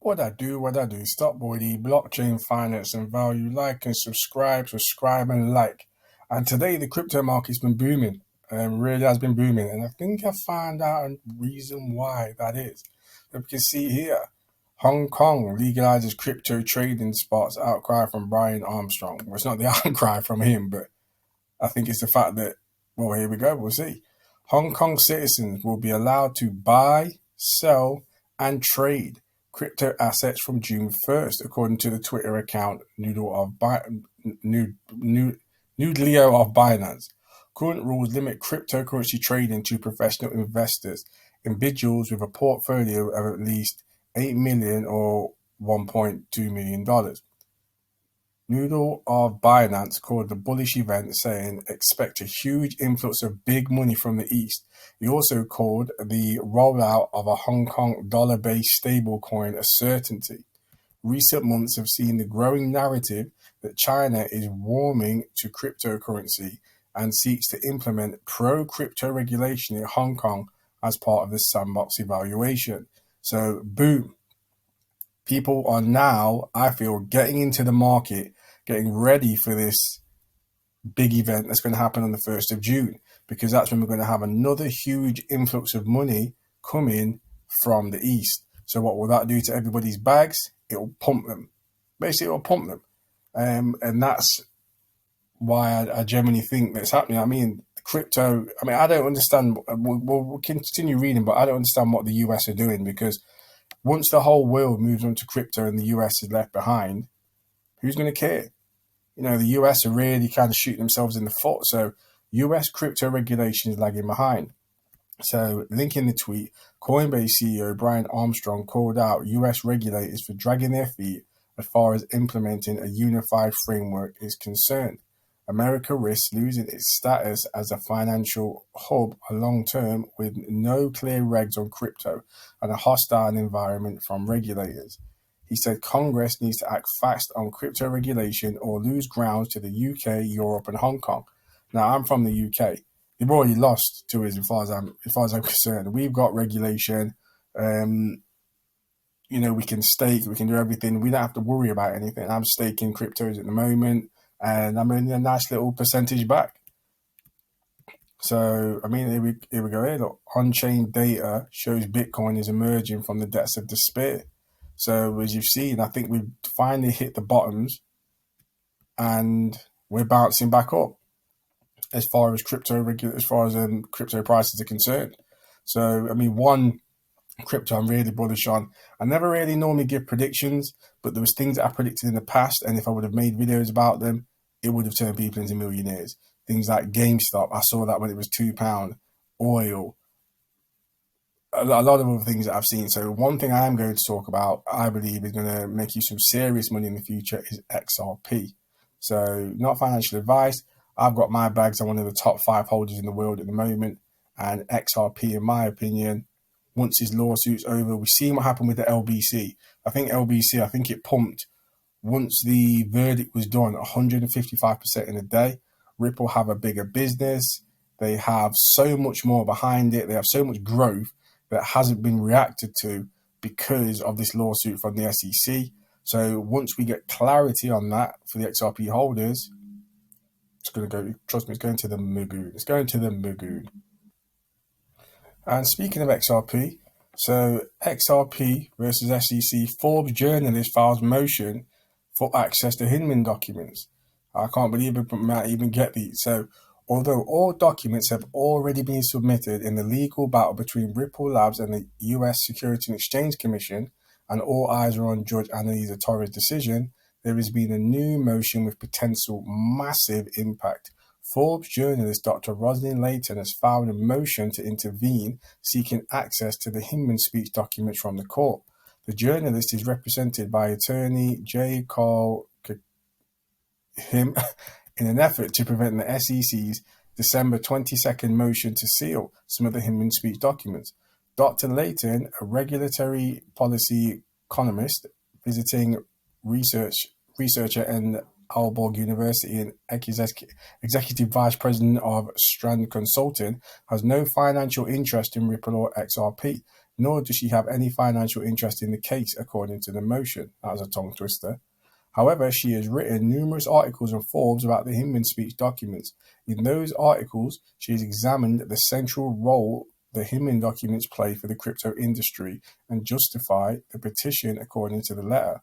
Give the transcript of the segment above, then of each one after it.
What I do. Stop body, blockchain finance and value. Like and subscribe and like. And today the crypto market's been booming. Really has been booming. And I think I found out a reason why that is. So we can see here, Hong Kong legalizes crypto trading spots. Outcry from Brian Armstrong. Well, it's not the outcry from him, but I think it's the fact that, well, here we go. We'll see. Hong Kong citizens will be allowed to buy, sell, and trade crypto assets from June 1st, according to the Twitter account Nudelio of Binance. Current rules limit cryptocurrency trading to professional investors, individuals with a portfolio of at least $8 million or $1.2 million. Noodle of Binance called the bullish event, saying expect a huge influx of big money from the East. He also called the rollout of a Hong Kong dollar-based stablecoin a certainty. Recent months have seen the growing narrative that China is warming to cryptocurrency and seeks to implement pro-crypto regulation in Hong Kong as part of the sandbox evaluation. So, boom. People are now, I feel, getting into the market, getting ready for this big event that's going to happen on the 1st of June, because that's when we're going to have another huge influx of money coming from the East. So what will that do to everybody's bags? It'll pump them. Basically, it'll pump them. And that's why I genuinely think that's happening. I mean, crypto, I don't understand. We'll continue reading, but I don't understand what the US are doing, because once the whole world moves on to crypto and the US is left behind, who's going to care? The US are really kind of shooting themselves in the foot. So US crypto regulation is lagging behind. So link in the tweet, Coinbase CEO Brian Armstrong called out US regulators for dragging their feet as far as implementing a unified framework is concerned. America risks losing its status as a financial hub long term with no clear regs on crypto and a hostile environment from regulators. He said Congress needs to act fast on crypto regulation or lose grounds to the UK, Europe, and Hong Kong. Now, I'm from the UK. They've already lost to us as far as I'm concerned. We've got regulation. We can stake, we can do everything. We don't have to worry about anything. I'm staking cryptos at the moment, and I'm in a nice little percentage back. So, here we go. Here, look, on-chain data shows Bitcoin is emerging from the depths of despair. So, as you've seen, I think we've finally hit the bottoms, and we're bouncing back up as far as crypto prices are concerned. So, one crypto I'm really bullish on. I never really normally give predictions, but there was things that I predicted in the past, and if I would have made videos about them, it would have turned people into millionaires. Things like GameStop, I saw that when it was £2. Oil, a lot of other things that I've seen. So one thing I am going to talk about, I believe is going to make you some serious money in the future, is XRP. So not financial advice. I've got my bags. I'm one of the top 5 holders in the world at the moment. And XRP, in my opinion, once his lawsuit's over, we've seen what happened with the LBC. I think it pumped, once the verdict was done, 155% in a day. Ripple have a bigger business. They have so much more behind it. They have so much growth that hasn't been reacted to because of this lawsuit from the SEC. So once we get clarity on that for the XRP holders, it's going to go, trust me, it's going to the Magoon. It's going to the Magoon. And speaking of XRP, so XRP versus SEC, Forbes journalist files motion for access to Himan documents. I can't believe it, but might even get these. So although all documents have already been submitted in the legal battle between Ripple Labs and the US Securities and Exchange Commission, and all eyes are on Judge Annalisa Torres' decision, there has been a new motion with potential massive impact. Forbes journalist Dr. Rosalind Layton has filed a motion to intervene, seeking access to the Himan speech documents from the court. The journalist is represented by attorney J. Carl Him in an effort to prevent the SEC's December 22nd motion to seal some of the Himan speech documents. Dr. Layton, a regulatory policy economist visiting researcher in Aalborg University and executive vice president of Strand Consulting, has no financial interest in Ripple or XRP. nor does she have any financial interest in the case, according to the motion. That was a tongue twister. However, she has written numerous articles and forums about the Himan speech documents. In those articles, she has examined the central role the Himan documents play for the crypto industry and justify the petition according to the letter.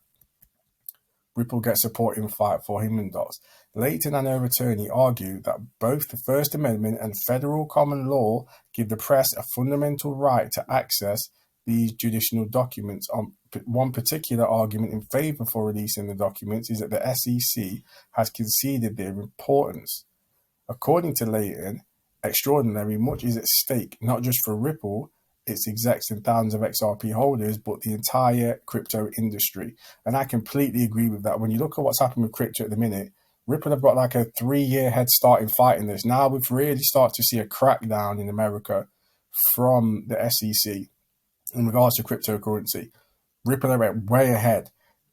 Ripple gets support in fight for Himan docs. Leighton and her attorney argue that both the First Amendment and federal common law give the press a fundamental right to access these judicial documents. One particular argument in favor for releasing the documents is that the SEC has conceded their importance. According to Leighton, extraordinary much is at stake, not just for Ripple, its execs and thousands of XRP holders, but the entire crypto industry. And I completely agree with that. When you look at what's happened with crypto at the minute, Ripple have got like a 3-year head start in fighting this. Now we've really started to see a crackdown in America from the SEC in regards to cryptocurrency. Ripple are way ahead.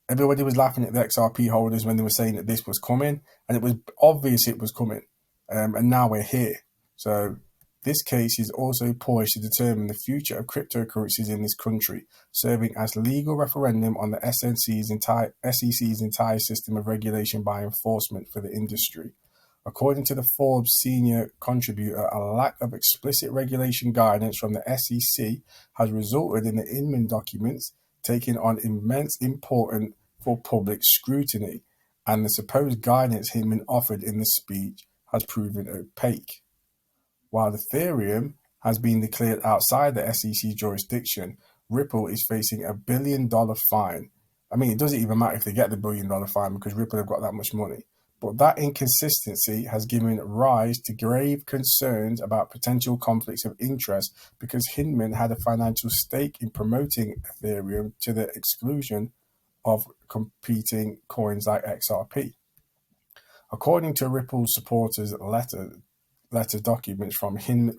Everybody was laughing at the XRP holders when they were saying that this was coming, and it was obvious it was coming. And now we're here. So this case is also poised to determine the future of cryptocurrencies in this country, serving as legal referendum on the SEC's entire system of regulation by enforcement for the industry. According to the Forbes senior contributor, a lack of explicit regulation guidance from the SEC has resulted in the Inman documents taking on immense importance for public scrutiny, and the supposed guidance Himan offered in the speech has proven opaque. While Ethereum has been declared outside the SEC jurisdiction, Ripple is facing a $1 billion fine. I mean, it doesn't even matter if they get the $1 billion fine because Ripple have got that much money. But that inconsistency has given rise to grave concerns about potential conflicts of interest because Himan had a financial stake in promoting Ethereum to the exclusion of competing coins like XRP. According to Ripple supporters' documents from Himan,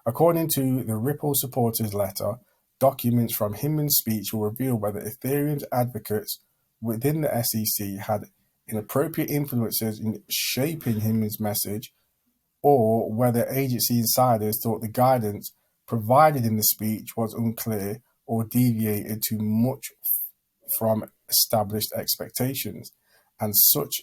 according to the Ripple supporters letter, documents from Himan's speech will reveal whether Ethereum's advocates within the SEC had inappropriate influences in shaping Himan's message, or whether agency insiders thought the guidance provided in the speech was unclear or deviated too much from established expectations. And such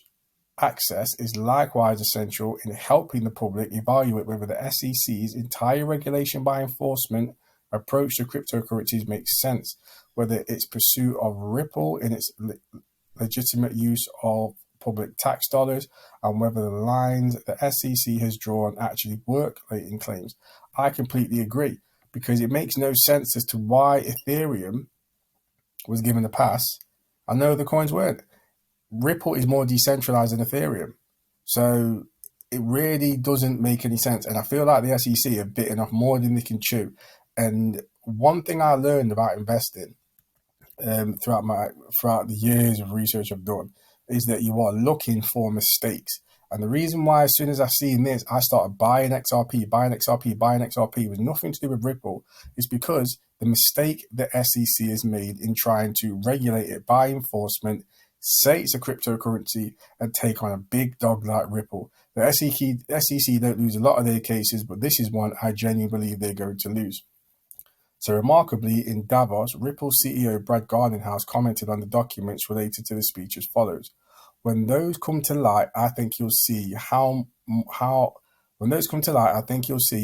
access is likewise essential in helping the public evaluate whether the SEC's entire regulation by enforcement approach to cryptocurrencies makes sense, whether its pursuit of Ripple in its legitimate use of public tax dollars, and whether the lines the SEC has drawn actually work, Leighton claims. I completely agree, because it makes no sense as to why Ethereum was given a pass. I know the coins weren't. Ripple is more decentralized than Ethereum. So it really doesn't make any sense. And I feel like the SEC have bitten off more than they can chew. And one thing I learned about investing throughout the years of research I've done is that you are looking for mistakes. And the reason why, as soon as I seen this, I started buying XRP with nothing to do with Ripple, is because the mistake the SEC has made in trying to regulate it by enforcement, say it's a cryptocurrency, and take on a big dog like Ripple. The SEC don't lose a lot of their cases, but this is one I genuinely believe they're going to lose. So remarkably, in Davos, Ripple CEO Brad Gardenhouse commented on the documents related to the speech as follows: When those come to light, I think you'll see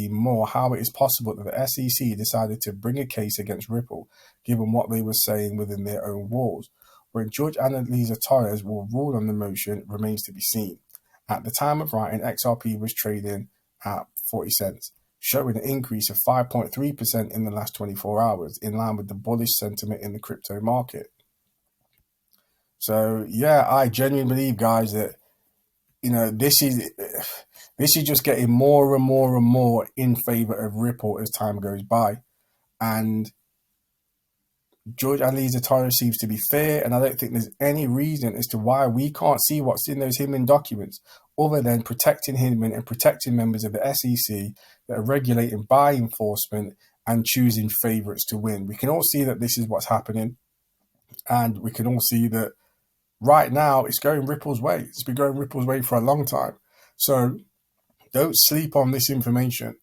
more how it is possible that the SEC decided to bring a case against Ripple, given what they were saying within their own walls. When Judge Annalisa Torres will rule on the motion remains to be seen. At the time of writing, XRP was trading at 40 cents, showing an increase of 5.3% in the last 24 hours, in line with the bullish sentiment in the crypto market. So yeah, I genuinely believe, guys, that this is just getting more and more and more in favor of Ripple as time goes by, and Judge Annalisa Torres seems to be fair, and I don't think there's any reason as to why we can't see what's in those Himan documents, other than protecting Himan and protecting members of the SEC that are regulating by enforcement and choosing favorites to win. We can all see that this is what's happening, and we can all see that right now it's going Ripple's way. It's been going Ripple's way for a long time. So don't sleep on this information.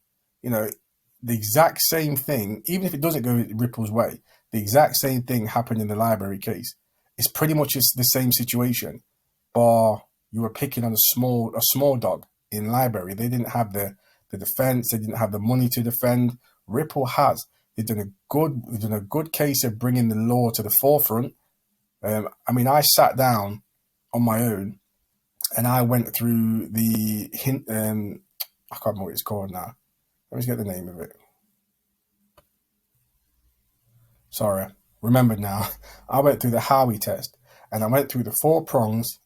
the exact same thing, even if it doesn't go Ripple's way, the exact same thing happened in the library case. It's pretty much the same situation, bar you were picking on a small dog in library. They didn't have the defense. They didn't have the money to defend. Ripple has. They've done a good case of bringing the law to the forefront. I mean, I sat down on my own and I went through the hint. I can't remember what it's called now. Let me get the name of it. Sorry, remembered now. I went through the Howey test and I went through the 4 prongs,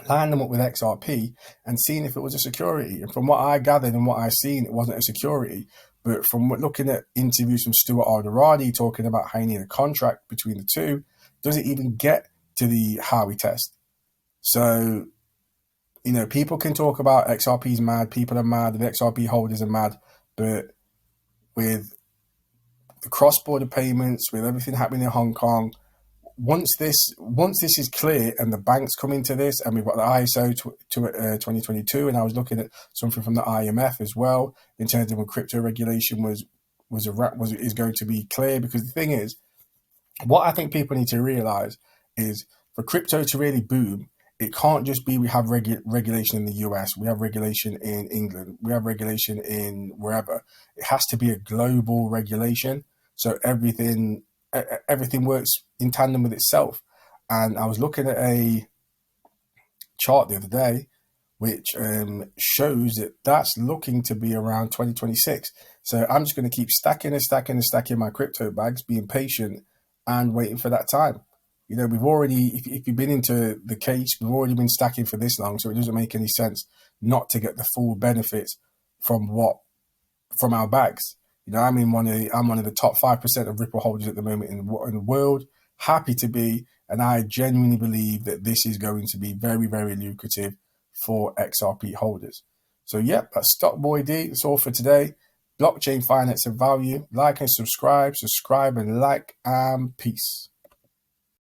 lined them up with XRP and seeing if it was a security. And from what I gathered and what I seen, it wasn't a security. But from looking at interviews from Stuart Alderadi talking about how you need a contract between the two, doesn't even get to the Howey test. So, you know, people can talk about XRP's mad, people are mad, the XRP holders are mad, but with the cross-border payments, with everything happening in Hong Kong, once this is clear and the banks come into this, and we've got the ISO 2022, and I was looking at something from the IMF as well in terms of when crypto regulation is going to be clear. Because the thing is, what I think people need to realize is for crypto to really boom, it can't just be we have regulation in the US, we have regulation in England, we have regulation in wherever. It has to be a global regulation, so everything works in tandem with itself. And I was looking at a chart the other day which shows that that's looking to be around 2026. So I'm just going to keep stacking my crypto bags, being patient and waiting for that time. You know, we've already, if you've been into the case, we've already been stacking for this long, so it doesn't make any sense not to get the full benefits from our bags. You know, I'm one of the top 5% of Ripple holders at the moment in the world. Happy to be, and I genuinely believe that this is going to be very, very lucrative for XRP holders. So, yep, that's Stock Boy D. That's all for today. Blockchain finance and value. Like and subscribe and like, and peace.